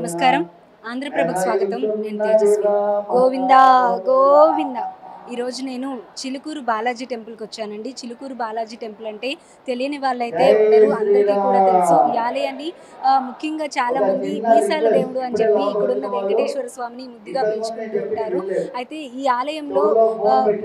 నమస్కారం. ఆంధ్రప్రభకు స్వాగతం. నేను తేజస్వి. గోవిందా గోవింద. ఈరోజు నేను చిలుకూరు బాలాజీ టెంపుల్కి వచ్చానండి. చిలుకూరు బాలాజీ టెంపుల్ అంటే తెలియని వాళ్ళైతే ఉండరు, అందరికీ కూడా తెలుసు. ఈ ఆలయాన్ని ముఖ్యంగా చాలామంది మీసాల దేవుడు అని చెప్పి ఇక్కడున్న వెంకటేశ్వర స్వామిని ముద్దుగా పిలుచుకుంటూ ఉంటారు. అయితే ఈ ఆలయంలో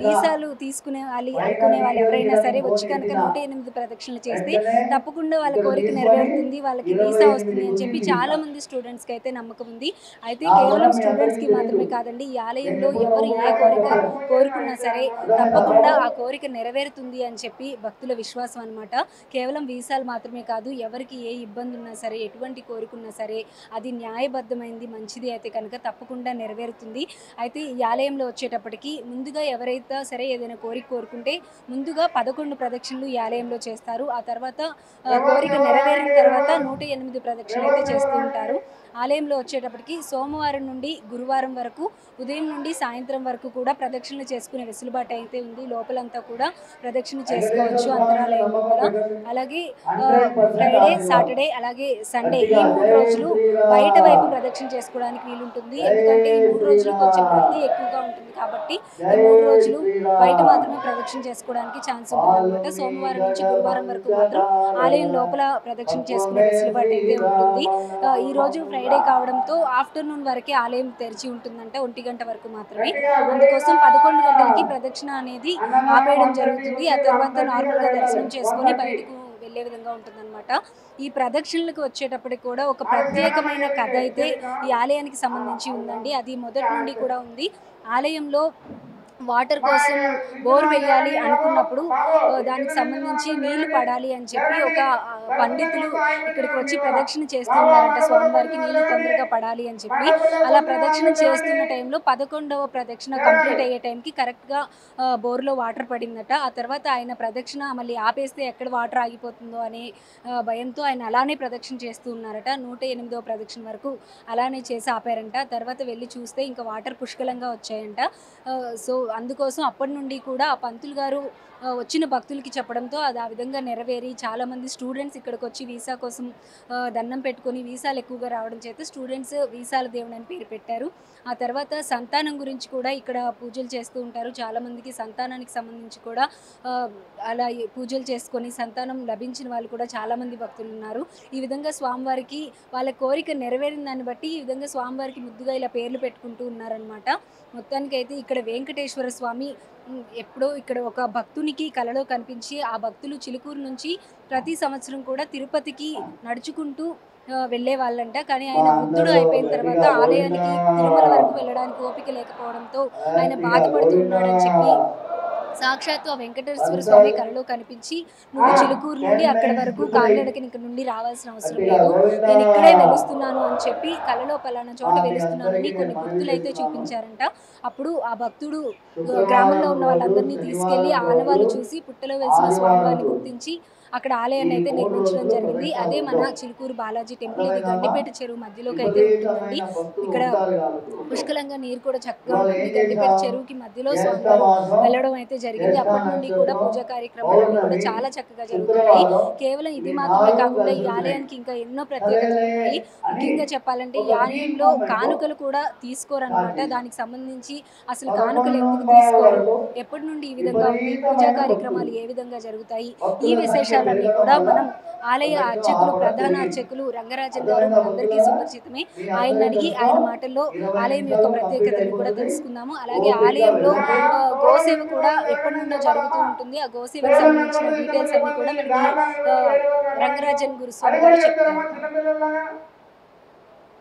వీసాలు తీసుకునే అనుకునే వాళ్ళు ఎవరైనా సరే వచ్చి కనుక 108 ప్రదక్షిణలు చేస్తే తప్పకుండా వాళ్ళ కోరిక నెరవేరుతుంది, వాళ్ళకి వీసా వస్తుంది అని చెప్పి చాలామంది స్టూడెంట్స్కి అయితే నమ్మకం ఉంది. అయితే కేవలం స్టూడెంట్స్కి మాత్రమే కాదండి, ఈ ఆలయంలో ఎవరు ఏ కోరిక కోరుకున్నా సరే తప్పకుండా ఆ కోరిక నెరవేరుతుంది అని చెప్పి భక్తుల విశ్వాసం అనమాట. కేవలం వీసాలు మాత్రమే కాదు, ఎవరికి ఏ ఇబ్బంది ఉన్నా సరే, ఎటువంటి కోరుకున్నా సరే అది న్యాయబద్ధమైంది, మంచిది అయితే కనుక తప్పకుండా నెరవేరుతుంది. అయితే ఈ ఆలయంలో వచ్చేటప్పటికి ముందుగా ఎవరైతే సరే ఏదైనా కోరిక కోరుకుంటే ముందుగా 11 ప్రదక్షిణలు ఈ ఆలయంలో చేస్తారు. ఆ తర్వాత కోరిక నెరవేరిన తర్వాత 108 ప్రదక్షిణలు అయితే చేస్తూ ఉంటారు. ఆలయంలో వచ్చేటప్పటికి సోమవారం నుండి గురువారం వరకు ఉదయం నుండి సాయంత్రం వరకు కూడా ప్రదక్షిణలు చేసుకునే వెసులుబాటు అయితే ఉంది. లోపలంతా కూడా ప్రదక్షిణ చేసుకోవచ్చు అంతరాలయంలో కూడా. అలాగే ఫ్రైడే, సాటర్డే, అలాగే సండే ఈ 3 రోజులు బయట వైపు ప్రదక్షిణ చేసుకోవడానికి వీలుంటుంది. ఎందుకంటే ఈ 3 రోజులు కొంచెం రద్దీ ఎక్కువగా ఉంటుంది కాబట్టి ఈ 3 రోజులు బయట మాత్రమే ప్రదక్షిణ చేసుకోవడానికి ఛాన్స్ ఉంటుందన్నమాట. సోమవారం నుంచి గురువారం వరకు మాత్రం ఆలయం లోపల ప్రదక్షిణ చేసుకునే వెసులుబాటు అయితే ఉంటుంది. ఈరోజు ఫ్రైడే కావడంతో ఆఫ్టర్నూన్ వరకే ఆలయం తెరిచి ఉంటుందంట, 1 గంట వరకు మాత్రమే. అందుకోసం 11 గంటలకి ప్రదక్షిణ అనేది ఆపేయడం జరుగుతుంది. ఆ తర్వాత నార్మల్గా దర్శనం చేసుకొని బయటకు వెళ్ళే విధంగా ఉంటుందన్నమాట. ఈ ప్రదక్షిణలకు వచ్చేటప్పటికి కూడా ఒక ప్రత్యేకమైన కథ అయితే ఈ ఆలయానికి సంబంధించి ఉందండి. అది మొదటి నుండి కూడా ఉంది. ఆలయంలో వాటర్ కోసం బోర్ వేయాలి అనుకున్నప్పుడు దానికి సంబంధించి నీళ్లు పడాలి అని చెప్పి ఒక పండితులు ఇక్కడికి వచ్చి ప్రదక్షిణ చేస్తూ ఉన్నారంట. స్వామివారికి నీళ్లు తొందరగా పడాలి అని చెప్పి అలా ప్రదక్షిణ చేస్తున్న టైంలో 11వ ప్రదక్షిణ కంప్లీట్ అయ్యే టైంకి కరెక్ట్గా బోర్లో వాటర్ పడిందట. ఆ తర్వాత ఆయన ప్రదక్షిణ మళ్ళీ ఆపేస్తే ఎక్కడ వాటర్ ఆగిపోతుందో అనే భయంతో ఆయన అలానే ప్రదక్షిణ చేస్తూ ఉన్నారట. 108వ ప్రదక్షిణ వరకు అలానే చేసి ఆపారంట. తర్వాత వెళ్ళి చూస్తే ఇంకా వాటర్ పుష్కలంగా వచ్చాయంట. సో అందుకోసం అప్పటి నుండి కూడా ఆ పంతులు గారు వచ్చిన భక్తులకి చెప్పడంతో అది ఆ విధంగా నెరవేరి చాలామంది స్టూడెంట్స్ ఇక్కడికి వచ్చి వీసా కోసం దండం పెట్టుకొని వీసాలు ఎక్కువగా రావడం చేత స్టూడెంట్స్ వీసాల దేవుడు అని పేరు పెట్టారు. ఆ తర్వాత సంతానం గురించి కూడా ఇక్కడ పూజలు చేస్తూ ఉంటారు. చాలామందికి సంతానానికి సంబంధించి కూడా అలా పూజలు చేసుకొని సంతానం లభించిన వాళ్ళు కూడా చాలామంది భక్తులు ఉన్నారు. ఈ విధంగా స్వామివారికి వాళ్ళ కోరిక నెరవేరిన దాన్ని బట్టి ఈ విధంగా స్వామివారికి ముద్దుగా ఇలా పేర్లు పెట్టుకుంటూ ఉన్నారనమాట. మొత్తానికైతే ఇక్కడ వెంకటేశ్వర స్వామి ఎప్పుడో ఇక్కడ ఒక భక్తునికి కలలో కనిపించి ఆ భక్తులు చిలుకూరు నుంచి ప్రతి సంవత్సరం కూడా తిరుపతికి నడుచుకుంటూ వెళ్ళే వాళ్ళంట. కానీ ఆయన వృద్ధుడు అయిపోయిన తర్వాత ఆలయానికి తిరుమల వరకు వెళ్ళడానికి ఓపిక లేకపోవడంతో ఆయన బాధపడుతూ ఉన్నాడని చెప్పి సాక్షాత్తు ఆ వెంకటేశ్వర స్వామి కలలో కనిపించి నువ్వు చిలుకూరు నుండి అక్కడి వరకు కాలినడకని ఇక్కడ నుండి రావాల్సిన అవసరం లేదు, నేను ఇక్కడే వెలుస్తున్నాను అని చెప్పి కలలో పలానా చోట వెలుస్తున్నానని కొన్ని గుర్తులైతే చూపించారంట. అప్పుడు ఆ భక్తుడు గ్రామంలో ఉన్న వాళ్ళందరినీ తీసుకెళ్లి ఆనవాళ్ళు చూసి పుట్టలో వెలిసిన స్వామివారిని గుర్తించి అక్కడ ఆలయాన్ని అయితే నిర్మించడం జరిగింది. అదే మన చిలుకూరు బాలాజీ టెంపుల్. ఇది గండిపేట చెరువు మధ్యలోకి అయితే ఉంటుందండి. ఇక్కడ పుష్కలంగా నీరు కూడా చక్కగా ఉంటుంది. గండిపేట చెరువుకి మధ్యలో స్వామివారు వెళ్ళడం అయితే జరిగింది. అప్పటి నుండి కూడా పూజా కార్యక్రమాలు కూడా చాలా చక్కగా జరుగుతున్నాయి. కేవలం ఇది మాత్రమే కాకుండా ఈ ఆలయానికి ఇంకా ఎన్నో ప్రత్యేకతలు ఉన్నాయి. ముఖ్యంగా చెప్పాలంటే ఈ ఆలయంలో కానుకలు కూడా తీసుకోరన్నమాట. దానికి సంబంధించి అసలు కానుకలు ఎందుకు తీసుకోరు, ఎప్పటి నుండి ఈ విధంగా ఉంది, పూజా కార్యక్రమాలు ఏ విధంగా జరుగుతాయి, ఈ విశేషాలన్నీ కూడా మనం ఆలయ అర్చకులు, ప్రధాన అర్చకులు రంగరాజన్ గారు మనందరికీ సుపరిచితమే. ఆయన అడిగి ఆయన మాటల్లో ఆలయం యొక్క ప్రత్యేకతను కూడా తెలుసుకుందాము. అలాగే ఆలయంలో గోసేవ కూడా ఎప్పటి నుండో జరుగుతూ ఉంటుంది. ఆ గోసేవకు సంబంధించిన డీటెయిల్స్ అన్ని కూడా మనకి రంగరాజన్ గురుస్వామి గారు చెప్తారు.